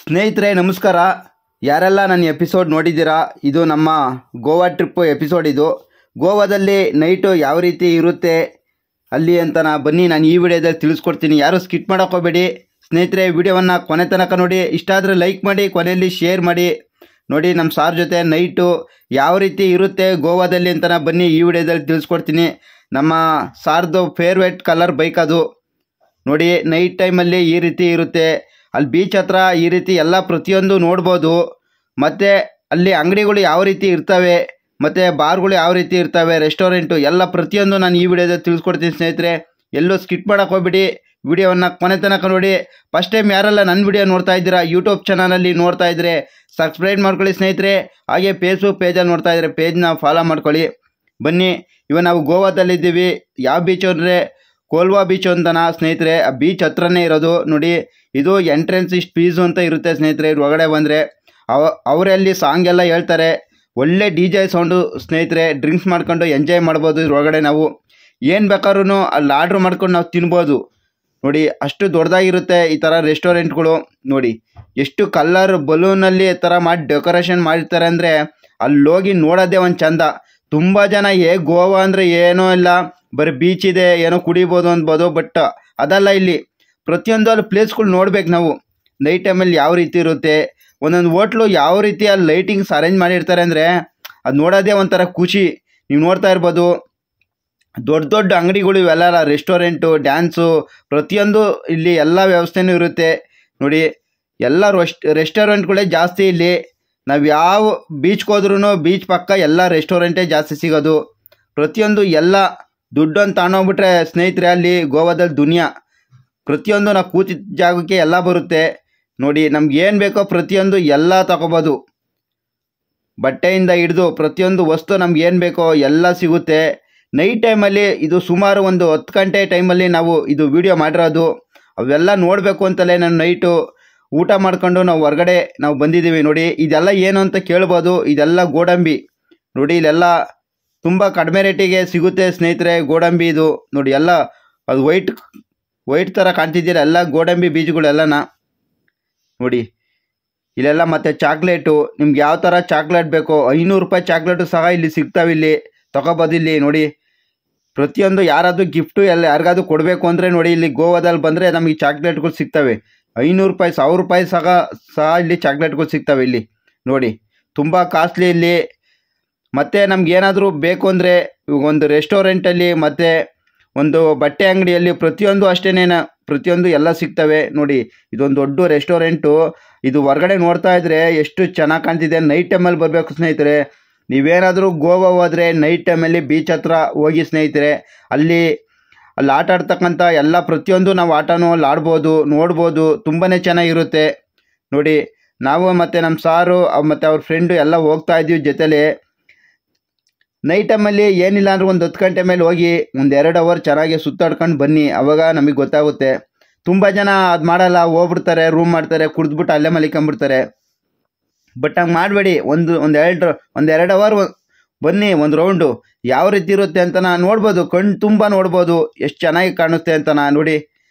ಸ್ನೇಹಿತರೆ ನಮಸ್ಕಾರ. ಯಾರೆಲ್ಲ ನನ್ನ ಎಪಿಸೋಡ್ ನೋಡಿದ್ದೀರಾ, ಇದು ನಮ್ಮ ಗೋವಾ ಟ್ರಿಪ್ಪು ಎಪಿಸೋಡ್. ಇದು ಗೋವಾದಲ್ಲಿ ನೈಟು ಯಾವ ರೀತಿ ಇರುತ್ತೆ ಅಲ್ಲಿ ಅಂತ ಬನ್ನಿ ನಾನು ಈ ವಿಡಿಯೋದಲ್ಲಿ ತಿಳಿಸ್ಕೊಡ್ತೀನಿ. ಯಾರು ಸ್ಕಿಪ್ ಮಾಡೋಕ್ಕೋಗಬೇಡಿ ಸ್ನೇಹಿತರೆ. ವಿಡಿಯೋವನ್ನು ಕೊನೆ ತನಕ ನೋಡಿ, ಇಷ್ಟ ಆದರೆ ಲೈಕ್ ಮಾಡಿ, ಕೊನೆಯಲ್ಲಿ ಶೇರ್ ಮಾಡಿ. ನೋಡಿ ನಮ್ಮ ಸಾರ್ ಜೊತೆ ನೈಟು ಯಾವ ರೀತಿ ಇರುತ್ತೆ ಗೋವಾದಲ್ಲಿ ಅಂತ ಬನ್ನಿ ಈ ವಿಡಿಯೋದಲ್ಲಿ ತಿಳಿಸ್ಕೊಡ್ತೀನಿ. ನಮ್ಮ ಸಾರ್ದು ಫೇವ್ರೇಟ್ ಕಲರ್ ಬೈಕ್ ಅದು. ನೋಡಿ ನೈಟ್ ಟೈಮಲ್ಲಿ ಈ ರೀತಿ ಇರುತ್ತೆ. ಅಲ್ಲಿ ಬೀಚ್ ಹತ್ರ ಈ ರೀತಿ ಎಲ್ಲ ಪ್ರತಿಯೊಂದು ನೋಡ್ಬೋದು. ಮತ್ತು ಅಲ್ಲಿ ಅಂಗಡಿಗಳು ಯಾವ ರೀತಿ ಇರ್ತವೆ, ಮತ್ತು ಬಾರ್ಗಳು ಯಾವ ರೀತಿ ಇರ್ತವೆ, ರೆಸ್ಟೋರೆಂಟು ಎಲ್ಲ ಪ್ರತಿಯೊಂದು ನಾನು ಈ ವಿಡಿಯೋದಲ್ಲಿ ತಿಳಿಸ್ಕೊಡ್ತೀನಿ ಸ್ನೇಹಿತರೆ. ಎಲ್ಲೂ ಸ್ಕಿಪ್ ಮಾಡೋಕ್ಕೆ ಹೋಗ್ಬಿಡಿ, ವಿಡಿಯೋವನ್ನು ಕೊನೆ ತನಕ ನೋಡಿ. ಫಸ್ಟ್ ಟೈಮ್ ಯಾರೆಲ್ಲ ನನ್ನ ವಿಡಿಯೋ ನೋಡ್ತಾ ಇದ್ದೀರಾ, ಯೂಟ್ಯೂಬ್ ಚಾನಲಲ್ಲಿ ನೋಡ್ತಾ ಇದ್ದರೆ ಸಬ್ಸ್ಕ್ರೈಬ್ ಮಾಡ್ಕೊಳ್ಳಿ ಸ್ನೇಹಿತರೆ. ಹಾಗೆ ಫೇಸ್ಬುಕ್ ಪೇಜಲ್ಲಿ ನೋಡ್ತಾ ಇದ್ದರೆ ಪೇಜ್ನ ಫಾಲೋ ಮಾಡ್ಕೊಳ್ಳಿ. ಬನ್ನಿ, ಇವಾಗ ನಾವು ಗೋವಾದಲ್ಲಿದ್ದೀವಿ. ಯಾವ ಬೀಚ್ ಅಂದರೆ ಕೋಲ್ವಾ ಬೀಚ್ ಅಂತನಾ ಸ್ನೇಹಿತರೆ. ಆ ಬೀಚ್ ಹತ್ರನೇ ಇರೋದು. ನೋಡಿ ಇದು ಎಂಟ್ರೆನ್ಸ್ ಇಷ್ಟು ಫೀಸು ಅಂತ ಇರುತ್ತೆ ಸ್ನೇಹಿತರೆ. ಇದ್ರ ಒಳಗಡೆ ಬಂದರೆ ಅವರಲ್ಲಿ ಸಾಂಗ್ ಎಲ್ಲ ಹೇಳ್ತಾರೆ. ಒಳ್ಳೆ DJ ಸೌಂಡು ಸ್ನೇಹಿತರೆ. ಡ್ರಿಂಕ್ಸ್ ಮಾಡ್ಕೊಂಡು ಎಂಜಾಯ್ ಮಾಡ್ಬೋದು. ಇದ್ರೊಳಗಡೆ ನಾವು ಏನು ಬೇಕಾದ್ರೂ ಅಲ್ಲಿ ಆರ್ಡ್ರ್ ಮಾಡ್ಕೊಂಡು ನಾವು ತಿನ್ಬೋದು. ನೋಡಿ ಅಷ್ಟು ದೊಡ್ಡದಾಗಿರುತ್ತೆ ಈ ಥರ ರೆಸ್ಟೋರೆಂಟ್ಗಳು. ನೋಡಿ ಎಷ್ಟು ಕಲರ್ ಬಲೂನಲ್ಲಿ ಈ ಥರ ಮಾಡಿ ಡೆಕೋರೇಷನ್ ಮಾಡಿರ್ತಾರೆ ಅಂದರೆ ಅಲ್ಲಿ ಹೋಗಿ ನೋಡೋದೇ ಒಂದು ಚಂದ. ತುಂಬ ಜನ ಗೋವಾ ಅಂದರೆ ಏನೂ ಇಲ್ಲ, ಬರೀ ಬೀಚ್ ಇದೆ, ಏನೋ ಕುಡಿಬೋದು ಅನ್ಬೋದು. ಬಟ್ ಅದಲ್ಲ, ಇಲ್ಲಿ ಪ್ರತಿಯೊಂದು ಅಲ್ಲಿ ಪ್ಲೇಸ್ಗಳು ನೋಡ್ಬೇಕು ನಾವು. ನೈಟ್ ಟೈಮಲ್ಲಿ ಯಾವ ರೀತಿ ಇರುತ್ತೆ, ಒಂದೊಂದು ಹೋಟ್ಲು ಯಾವ ರೀತಿ ಅಲ್ಲಿ ಲೈಟಿಂಗ್ಸ್ ಅರೇಂಜ್ ಮಾಡಿರ್ತಾರೆ ಅಂದರೆ ಅದು ನೋಡೋದೇ ಒಂಥರ ಖುಷಿ. ನೀವು ನೋಡ್ತಾ ಇರ್ಬೋದು ದೊಡ್ಡ ದೊಡ್ಡ ಅಂಗಡಿಗಳು ಇವೆಲ್ಲ, ರೆಸ್ಟೋರೆಂಟು, ಡ್ಯಾನ್ಸು, ಪ್ರತಿಯೊಂದು ಇಲ್ಲಿ ಎಲ್ಲ ವ್ಯವಸ್ಥೆನೂ ಇರುತ್ತೆ. ನೋಡಿ ಎಲ್ಲ ರೆಸ್ಟೋರೆಂಟ್ಗಳೇ ಜಾಸ್ತಿ ಇಲ್ಲಿ. ನಾವು ಯಾವ ಬೀಚ್ಗೆ ಹೋದ್ರೂ ಬೀಚ್ ಪಕ್ಕ ಎಲ್ಲ ರೆಸ್ಟೋರೆಂಟೇ ಜಾಸ್ತಿ ಸಿಗೋದು. ಪ್ರತಿಯೊಂದು ಎಲ್ಲ ದುಡ್ಡನ್ನು ತಗೊಂಡೋಗ್ಬಿಟ್ರೆ ಸ್ನೇಹಿತರೆ ಅಲ್ಲಿ ಗೋವಾದಲ್ಲಿ ದುನಿಯಾ. ಪ್ರತಿಯೊಂದು ನಾವು ಕೂತಿದ್ದ ಜಾಗಕ್ಕೆ ಎಲ್ಲ ಬರುತ್ತೆ. ನೋಡಿ ನಮ್ಗೆ ಏನು ಬೇಕೋ ಪ್ರತಿಯೊಂದು ಎಲ್ಲ ತಗೋಬೋದು. ಬಟ್ಟೆಯಿಂದ ಹಿಡಿದು ಪ್ರತಿಯೊಂದು ವಸ್ತು ನಮ್ಗೆ ಏನು ಬೇಕೋ ಎಲ್ಲ ಸಿಗುತ್ತೆ. ನೈಟ್ ಟೈಮಲ್ಲಿ ಇದು ಸುಮಾರು ಒಂದು 10 ಗಂಟೆ ಟೈಮಲ್ಲಿ ನಾವು ಇದು ವಿಡಿಯೋ ಮಾಡಿರೋದು. ಅವೆಲ್ಲ ನೋಡಬೇಕು ಅಂತಲೇ ನಾನು ನೈಟು ಊಟ ಮಾಡ್ಕೊಂಡು ನಾವು ಹೊರಗಡೆ ನಾವು ಬಂದಿದ್ದೀವಿ. ನೋಡಿ ಇದೆಲ್ಲ ಏನು ಅಂತ ಕೇಳ್ಬೋದು. ಇದೆಲ್ಲ ಗೋಡಂಬಿ. ನೋಡಿ ಇಲ್ಲೆಲ್ಲ ತುಂಬ ಕಡಿಮೆ ರೇಟಿಗೆ ಸಿಗುತ್ತೆ ಸ್ನೇಹಿತರೆ ಗೋಡಂಬಿ. ಇದು ನೋಡಿ ಎಲ್ಲ ಅದು ವೈಟ್ ಥರ ಕಾಣ್ತಿದ್ದೀರ, ಎಲ್ಲ ಗೋಡಂಬಿ ಬೀಜಗಳೆಲ್ಲನ. ನೋಡಿ ಇಲ್ಲೆಲ್ಲ ಮತ್ತು ಚಾಕ್ಲೇಟು, ನಿಮ್ಗೆ ಯಾವ ಥರ ಚಾಕ್ಲೇಟ್ ಬೇಕೋ 500 ರೂಪಾಯಿ ಚಾಕ್ಲೇಟು ಸಹ ಇಲ್ಲಿ ಸಿಗ್ತಾವೆ. ಇಲ್ಲಿ ತೊಗೊಬೋದು. ಇಲ್ಲಿ ನೋಡಿ ಪ್ರತಿಯೊಂದು ಯಾರಾದರೂ ಗಿಫ್ಟು ಎಲ್ಲ ಯಾರಿಗಾದ್ರೂ ಕೊಡಬೇಕು ಅಂದರೆ ನೋಡಿ ಇಲ್ಲಿ ಗೋವಾದಲ್ಲಿ ಬಂದರೆ ನಮಗೆ ಚಾಕ್ಲೇಟ್ಗಳು ಸಿಗ್ತವೆ. 500 ರೂಪಾಯಿ 1000 ರೂಪಾಯಿ ಸಹ ಇಲ್ಲಿ ಚಾಕ್ಲೇಟ್ಗಳು ಸಿಗ್ತವೆ. ಇಲ್ಲಿ ನೋಡಿ ತುಂಬ ಕಾಸ್ಟ್ಲಿ ಇಲ್ಲಿ. ಮತ್ತು ನಮಗೇನಾದರೂ ಬೇಕು ಅಂದರೆ ಒಂದು ರೆಸ್ಟೋರೆಂಟಲ್ಲಿ ಮತ್ತು ಒಂದು ಬಟ್ಟೆ ಅಂಗಡಿಯಲ್ಲಿ ಪ್ರತಿಯೊಂದು ಅಷ್ಟೇನೇನ ಪ್ರತಿಯೊಂದು ಎಲ್ಲ ಸಿಗ್ತವೆ. ನೋಡಿ ಇದೊಂದು ದೊಡ್ಡ ರೆಸ್ಟೋರೆಂಟು. ಇದು ಹೊರಗಡೆ ನೋಡ್ತಾ ಇದ್ದರೆ ಎಷ್ಟು ಚೆನ್ನಾಗಿ ಕಾಣ್ತಿದೆ. ನೈಟ್ ಟೈಮಲ್ಲಿ ಬರಬೇಕು ಸ್ನೇಹಿತರೆ. ನೀವೇನಾದರೂ ಗೋವಾ ಹೋದರೆ ನೈಟ್ ಟೈಮಲ್ಲಿ ಬೀಚ್ ಹತ್ರ ಹೋಗಿ ಸ್ನೇಹಿತರೆ. ಅಲ್ಲಿ ಆಟ ಆಡ್ತಕ್ಕಂಥ ಎಲ್ಲ ಪ್ರತಿಯೊಂದು ನಾವು ಆಟನೂ ಅಲ್ಲಿ ಆಡ್ಬೋದು, ನೋಡ್ಬೋದು. ತುಂಬಾ ಚೆನ್ನಾಗಿರುತ್ತೆ. ನೋಡಿ ನಾವು ಮತ್ತು ನಮ್ಮ ಸಾರು ಮತ್ತು ಅವ್ರ ಫ್ರೆಂಡು ಎಲ್ಲ ಹೋಗ್ತಾ ಇದ್ದೀವಿ ಜೊತೆಲಿ. ನೈಟ್ ಟೈಮಲ್ಲಿ ಏನಿಲ್ಲ ಅಂದ್ರೆ ಒಂದು 10 ಗಂಟೆ ಮೇಲೆ ಹೋಗಿ ಒಂದು 2 ಅವರ್ ಚೆನ್ನಾಗಿ ಸುತ್ತಾಡ್ಕೊಂಡು ಬನ್ನಿ. ಅವಾಗ ನಮಗೆ ಗೊತ್ತಾಗುತ್ತೆ. ತುಂಬ ಜನ ಅದು ಮಾಡಲ್ಲ, ಹೋಗ್ಬಿಡ್ತಾರೆ, ರೂಮ್ ಮಾಡ್ತಾರೆ, ಕುಡಿದ್ಬಿಟ್ಟು ಅಲ್ಲೇ ಮಲಿಕೊಂಬಿಡ್ತಾರೆ. ಬಟ್ ಹಂಗೆ ಮಾಡಬೇಡಿ. ಒಂದು 2 ಅವರ್ ಬನ್ನಿ, ಒಂದು ರೌಂಡು ಯಾವ ರೀತಿ ಇರುತ್ತೆ ಅಂತ ನೋಡ್ಬೋದು. ಕಣ್ಣು ತುಂಬ ನೋಡ್ಬೋದು ಎಷ್ಟು ಚೆನ್ನಾಗಿ ಕಾಣುತ್ತೆ ಅಂತ. ನೋಡಿ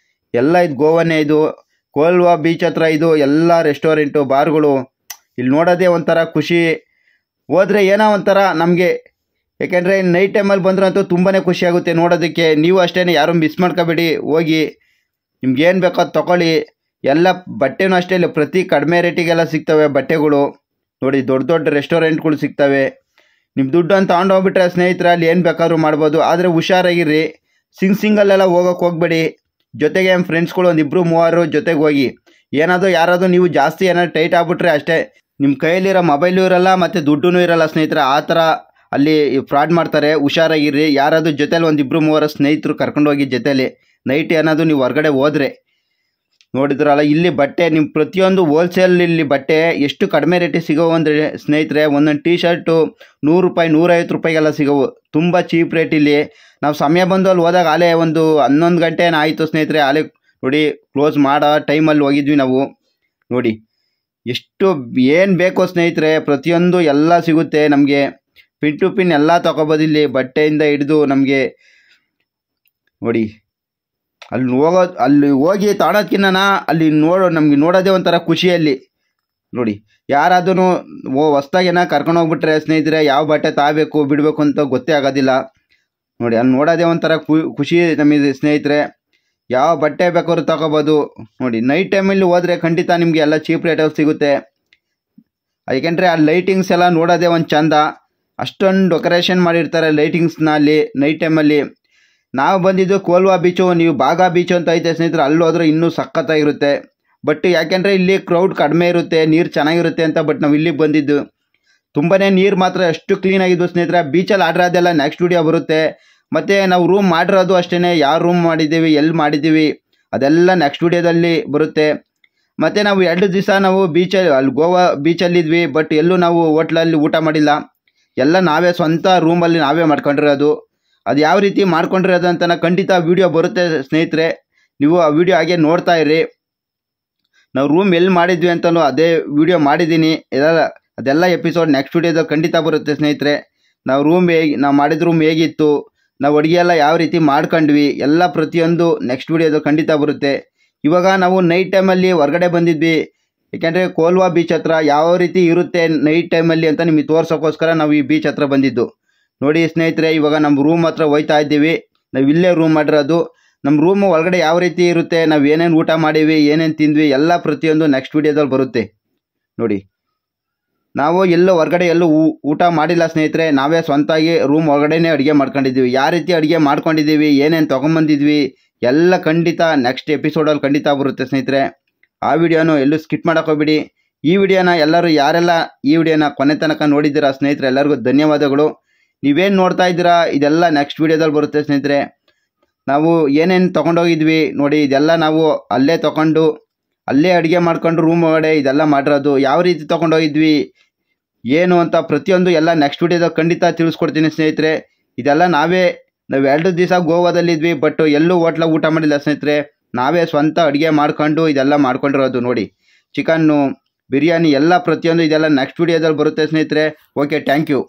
ಎಲ್ಲ ಇದು ಗೋವಾನೇ. ಇದು ಕೋಲ್ವಾ ಬೀಚ್ ಹತ್ರ ಇದು ಎಲ್ಲ ರೆಸ್ಟೋರೆಂಟು, ಬಾರ್ಗಳು. ಇಲ್ಲಿ ನೋಡೋದೇ ಒಂಥರ ಖುಷಿ. ಹೋದರೆ ಏನೋ ಒಂಥರ ನಮಗೆ, ಯಾಕೆಂದರೆ ನೈಟ್ ಟೈಮಲ್ಲಿ ಬಂದರೂ ಅಂತೂ ತುಂಬಾ ಖುಷಿಯಾಗುತ್ತೆ ನೋಡೋದಕ್ಕೆ. ನೀವು ಅಷ್ಟೇ, ಯಾರೂ ಮಿಸ್ ಮಾಡ್ಕೋಬೇಡಿ. ಹೋಗಿ ನಿಮ್ಗೇನು ಬೇಕೋ ಅದು ತೊಗೊಳ್ಳಿ. ಎಲ್ಲ ಬಟ್ಟೆನೂ ಅಷ್ಟೇ ಇಲ್ಲಿ ಪ್ರತಿ ಕಡಿಮೆ ರೇಟಿಗೆಲ್ಲ ಸಿಗ್ತವೆ ಬಟ್ಟೆಗಳು. ನೋಡಿ ದೊಡ್ಡ ದೊಡ್ಡ ರೆಸ್ಟೋರೆಂಟ್ಗಳು ಸಿಗ್ತವೆ. ನಿಮ್ಮ ದುಡ್ಡನ್ನು ತೊಗೊಂಡೋಗ್ಬಿಟ್ರೆ ಸ್ನೇಹಿತರೆ ಅಲ್ಲಿ ಏನು ಬೇಕಾದ್ರೂ ಮಾಡ್ಬೋದು. ಆದರೆ ಹುಷಾರಾಗಿರ್ರಿ. ಸಿಂಗಲ್ಲೆಲ್ಲ ಹೋಗೋಕ್ಕೆ ಹೋಗಬೇಡಿ. ಜೊತೆಗೆ ನಮ್ಮ ಫ್ರೆಂಡ್ಸ್ಗಳು ಒಂದು 2-3 ಜೊತೆಗೆ ಹೋಗಿ. ಯಾರಾದರೂ ನೀವು ಜಾಸ್ತಿ ಏನಾದ್ರು ಟೈಟ್ ಆಗಿಬಿಟ್ರೆ ಅಷ್ಟೇ, ನಿಮ್ಮ ಕೈಯಲ್ಲಿರೋ ಮೊಬೈಲು ಇರೋಲ್ಲ ಮತ್ತು ದುಡ್ಡೂ ಇರೋಲ್ಲ ಸ್ನೇಹಿತರೆ. ಆ ಥರ ಅಲ್ಲಿ ಫ್ರಾಡ್ ಮಾಡ್ತಾರೆ. ಹುಷಾರಾಗಿರ್ರಿ. ಯಾರಾದರೂ ಜೊತೆಲಿ ಒಂದು 2-3 ಸ್ನೇಹಿತರು ಕರ್ಕೊಂಡೋಗಿ ಜೊತೆಲಿ. ನೈಟ್ ಏನಾದರೂ ನೀವು ಹೊರಗಡೆ ಹೋದರೆ ನೋಡಿದ್ರಲ್ಲ, ಇಲ್ಲಿ ಬಟ್ಟೆ ನಿಮ್ಮ ಪ್ರತಿಯೊಂದು ಹೋಲ್ಸೇಲ್ ಇಲ್ಲಿ ಬಟ್ಟೆ ಎಷ್ಟು ಕಡಿಮೆ ರೇಟಿಗೆ ಸಿಗೋವು ಅಂದರೆ ಸ್ನೇಹಿತರೆ, ಒಂದೊಂದು ಟೀ ಶರ್ಟು 100 ರೂಪಾಯಿ 150 ರೂಪಾಯಿಗೆಲ್ಲ ಸಿಗೋವು. ತುಂಬ ಚೀಪ್ ರೇಟ್ ಇಲ್ಲಿ. ನಾವು ಸಮಯ ಬಂದು ಅಲ್ಲಿ ಹೋದಾಗ ಆಲೇ ಒಂದು 11 ಗಂಟೆ ಆಯಿತು ಸ್ನೇಹಿತರೆ. ಆಲೇ ನೋಡಿ ಕ್ಲೋಸ್ ಮಾಡೋ ಟೈಮಲ್ಲಿ ಹೋಗಿದ್ವಿ ನಾವು. ನೋಡಿ ಎಷ್ಟು ಏನು ಬೇಕೋ ಸ್ನೇಹಿತರೆ ಪ್ರತಿಯೊಂದು ಎಲ್ಲ ಸಿಗುತ್ತೆ ನಮಗೆ. ಪಿನ್ ಟು ಪಿನ್ ಎಲ್ಲ ತೊಗೊಬೋದು ಇಲ್ಲಿ, ಬಟ್ಟೆಯಿಂದ ಹಿಡಿದು ನಮಗೆ. ನೋಡಿ ಅಲ್ಲಿ ಹೋಗಿ ತಾಣೋದ್ಕಿನ್ನ ಅಲ್ಲಿ ನಮಗೆ ನೋಡೋದೇ ಒಂಥರ ಖುಷಿಯಲ್ಲಿ. ನೋಡಿ. ಯಾರಾದ್ರೂ ಹೊಸ್ದಾಗೇನ ಕರ್ಕೊಂಡು ಹೋಗ್ಬಿಟ್ರೆ ಸ್ನೇಹಿತರೆ ಯಾವ ಬಟ್ಟೆ ತಾಬೇಕು ಬಿಡಬೇಕು ಅಂತ ಗೊತ್ತೇ ಆಗೋದಿಲ್ಲ ನೋಡಿ. ಅಲ್ಲಿ ನೋಡೋದೇ ಒಂಥರ ಖುಷಿ ನಮಗೆ ಸ್ನೇಹಿತರೆ. ಯಾವ ಬಟ್ಟೆ ಬೇಕಾದ್ರೂ ತಗೋಬೋದು ನೋಡಿ. ನೈಟ್ ಟೈಮಲ್ಲಿ ಹೋದರೆ ಖಂಡಿತ ನಿಮಗೆ ಎಲ್ಲ ಚೀಪ್ ರೇಟಲ್ಲಿ ಸಿಗುತ್ತೆ. ಯಾಕೆಂದರೆ ಆ ಲೈಟಿಂಗ್ಸ್ ಎಲ್ಲ ನೋಡೋದೇ ಒಂದು ಚಂದ. ಅಷ್ಟೊಂದು ಡೆಕೋರೇಷನ್ ಮಾಡಿರ್ತಾರೆ ಲೈಟಿಂಗ್ಸ್ನ ಅಲ್ಲಿ ನೈಟ್ ಟೈಮಲ್ಲಿ. ನಾವು ಬಂದಿದ್ದು ಕೋಲ್ವಾ ಬೀಚು, ನೀವು ಬಾಗಾ ಬೀಚು ಅಂತ ಐತೆ ಸ್ನೇಹಿತರೆ, ಅಲ್ಲಿ ಹೋದ್ರೆ ಇನ್ನೂ ಸಖತ್ತಾಗಿರುತ್ತೆ. ಬಟ್ ಯಾಕೆಂದರೆ ಇಲ್ಲಿ ಕ್ರೌಡ್ ಕಡಿಮೆ ಇರುತ್ತೆ, ನೀರು ಚೆನ್ನಾಗಿರುತ್ತೆ ಅಂತ. ಬಟ್ ನಾವು ಇಲ್ಲಿಗೆ ಬಂದಿದ್ದು ತುಂಬಾ ನೀರು ಮಾತ್ರ ಎಷ್ಟು ಕ್ಲೀನಾಗಿದ್ದು ಸ್ನೇಹಿತರೆ. ಬೀಚಲ್ಲಿ ಆಡಿರೋದೆಲ್ಲ ನೆಕ್ಸ್ಟ್ ವಿಡಿಯೋ ಬರುತ್ತೆ. ಮತ್ತು ನಾವು ರೂಮ್ ಮಾಡಿರೋದು ಅಷ್ಟೇ, ಯಾವ ರೂಮ್ ಮಾಡಿದ್ದೀವಿ ಎಲ್ಲಿ ಮಾಡಿದ್ದೀವಿ ಅದೆಲ್ಲ ನೆಕ್ಸ್ಟ್ ವಿಡಿಯೋದಲ್ಲಿ ಬರುತ್ತೆ. ಮತ್ತು ನಾವು 2 ದಿವಸ ನಾವು ಅಲ್ಲಿ ಗೋವಾ ಬೀಚಲ್ಲಿದ್ವಿ. ಬಟ್ ಎಲ್ಲೂ ನಾವು ಹೋಟ್ಲಲ್ಲಿ ಊಟ ಮಾಡಿಲ್ಲ, ಎಲ್ಲ ನಾವೇ ಸ್ವಂತ ರೂಮಲ್ಲಿ ನಾವೇ ಮಾಡ್ಕೊಂಡಿರೋದು. ಅದು ಯಾವ ರೀತಿ ಮಾಡ್ಕೊಂಡಿರೋದು ಅಂತ ಖಂಡಿತ ವೀಡಿಯೋ ಬರುತ್ತೆ ಸ್ನೇಹಿತರೆ, ನೀವು ಆ ವಿಡಿಯೋ ಹಾಗೆ ನೋಡ್ತಾ ಇರಿ. ನಾವು ರೂಮ್ ಎಲ್ಲಿ ಮಾಡಿದ್ವಿ ಅಂತಲೂ ಅದೇ ವಿಡಿಯೋ ಮಾಡಿದ್ದೀನಿ. ಅದೆಲ್ಲ ಎಪಿಸೋಡ್ ನೆಕ್ಸ್ಟ್ ವಿಡಿಯೋದಲ್ಲಿ ಖಂಡಿತ ಬರುತ್ತೆ ಸ್ನೇಹಿತರೆ. ನಾವು ಮಾಡಿದ ರೂಮ್ ಹೇಗಿತ್ತು, ನಾವು ಅಡುಗೆ ಎಲ್ಲ ಯಾವ ರೀತಿ ಮಾಡ್ಕೊಂಡ್ವಿ, ಎಲ್ಲ ಪ್ರತಿಯೊಂದು ನೆಕ್ಸ್ಟ್ ವಿಡಿಯೋದು ಖಂಡಿತ ಬರುತ್ತೆ. ಇವಾಗ ನಾವು ನೈಟ್ ಟೈಮಲ್ಲಿ ಹೊರಗಡೆ ಬಂದಿದ್ವಿ. ಏಕೆಂದರೆ ಕೋಲ್ವಾ ಬೀಚ್ ಹತ್ರ ಯಾವ ರೀತಿ ಇರುತ್ತೆ ನೈಟ್ ಟೈಮಲ್ಲಿ ಅಂತ ನಿಮಗೆ ತೋರ್ಸೋಕ್ಕೋಸ್ಕರ ನಾವು ಈ ಬೀಚ್ ಹತ್ರ ಬಂದಿದ್ದು ನೋಡಿ ಸ್ನೇಹಿತರೆ. ಇವಾಗ ನಮ್ಮ ರೂಮ್ ಹತ್ರ ಹೋಯ್ತಾ ಇದ್ದೀವಿ. ನಾವು ಇಲ್ಲೇ ರೂಮ್ ಮಾಡಿರೋದು. ನಮ್ಮ ರೂಮು ಒಳಗಡೆ ಯಾವ ರೀತಿ ಇರುತ್ತೆ, ನಾವು ಏನೇನು ಊಟ ಮಾಡೀವಿ, ಏನೇನು ತಿಂದ್ವಿ, ಎಲ್ಲ ಪ್ರತಿಯೊಂದು ನೆಕ್ಸ್ಟ್ ವಿಡಿಯೋದಲ್ಲಿ ಬರುತ್ತೆ ನೋಡಿ. ನಾವು ಹೊರಗಡೆ ಎಲ್ಲೂ ಊಟ ಮಾಡಿಲ್ಲ ಸ್ನೇಹಿತರೆ, ನಾವೇ ಸ್ವಂತಾಗಿ ರೂಮ್ ಒಳಗಡೆನೇ ಅಡುಗೆ ಮಾಡ್ಕೊಂಡಿದ್ದೀವಿ. ಯಾವ ರೀತಿ ಅಡುಗೆ ಮಾಡ್ಕೊಂಡಿದ್ದೀವಿ, ಏನೇನು ತೊಗೊಂಬಂದಿದ್ವಿ ಎಲ್ಲ ಖಂಡಿತ ನೆಕ್ಸ್ಟ್ ಎಪಿಸೋಡಲ್ಲಿ ಖಂಡಿತ ಬರುತ್ತೆ ಸ್ನೇಹಿತರೆ. ಆ ವಿಡಿಯೋನು ಎಲ್ಲೂ ಸ್ಕಿಪ್ ಮಾಡೋಕ್ಕೋಗ್ಬಿಡಿ. ಈ ವಿಡಿಯೋನ ಯಾರೆಲ್ಲ ಈ ವಿಡಿಯೋನ ಕೊನೆ ತನಕ ನೋಡಿದ್ದೀರಾ ಸ್ನೇಹಿತರೆ, ಎಲ್ಲರಿಗೂ ಧನ್ಯವಾದಗಳು. ನೀವೇನು ನೋಡ್ತಾ ಇದ್ದೀರಾ ಇದೆಲ್ಲ ನೆಕ್ಸ್ಟ್ ವಿಡಿಯೋದಲ್ಲಿ ಬರುತ್ತೆ ಸ್ನೇಹಿತರೆ. ನಾವು ಏನೇನು ತೊಗೊಂಡೋಗಿದ್ವಿ ನೋಡಿ, ಇದೆಲ್ಲ ನಾವು ಅಲ್ಲೇ ತೊಗೊಂಡು ಅಲ್ಲೇ ಅಡುಗೆ ಮಾಡ್ಕೊಂಡು ರೂಮ್ ಒಳಗಡೆ ಇದೆಲ್ಲ ಮಾಡಿರೋದು. ಯಾವ ರೀತಿ ತೊಗೊಂಡೋಗಿದ್ವಿ ಏನು ಅಂತ ಪ್ರತಿಯೊಂದು ಎಲ್ಲ ನೆಕ್ಸ್ಟ್ ವಿಡಿಯೋದಾಗ ಖಂಡಿತ ತಿಳಿಸ್ಕೊಡ್ತೀನಿ ಸ್ನೇಹಿತರೆ. ಇದೆಲ್ಲ ನಾವು 2 ದಿವಸ ಗೋವಾದಲ್ಲಿದ್ವಿ. ಬಟ್ ಎಲ್ಲೂ ಹೋಟ್ಲಾಗ ಊಟ ಮಾಡಿಲ್ಲ ಸ್ನೇಹಿತರೆ, ನಾವೇ ಸ್ವಂತ ಅಡುಗೆ ಮಾಡ್ಕೊಂಡು ಇದೆಲ್ಲ ಮಾಡ್ಕೊಂಡಿರೋದು ನೋಡಿ. ಚಿಕನ್ನು, ಬಿರಿಯಾನಿ ಎಲ್ಲ ಪ್ರತಿಯೊಂದು ಇದೆಲ್ಲ ನೆಕ್ಸ್ಟ್ ವಿಡಿಯೋದಲ್ಲಿ ಬರುತ್ತೆ ಸ್ನೇಹಿತರೆ. Okay, thank you.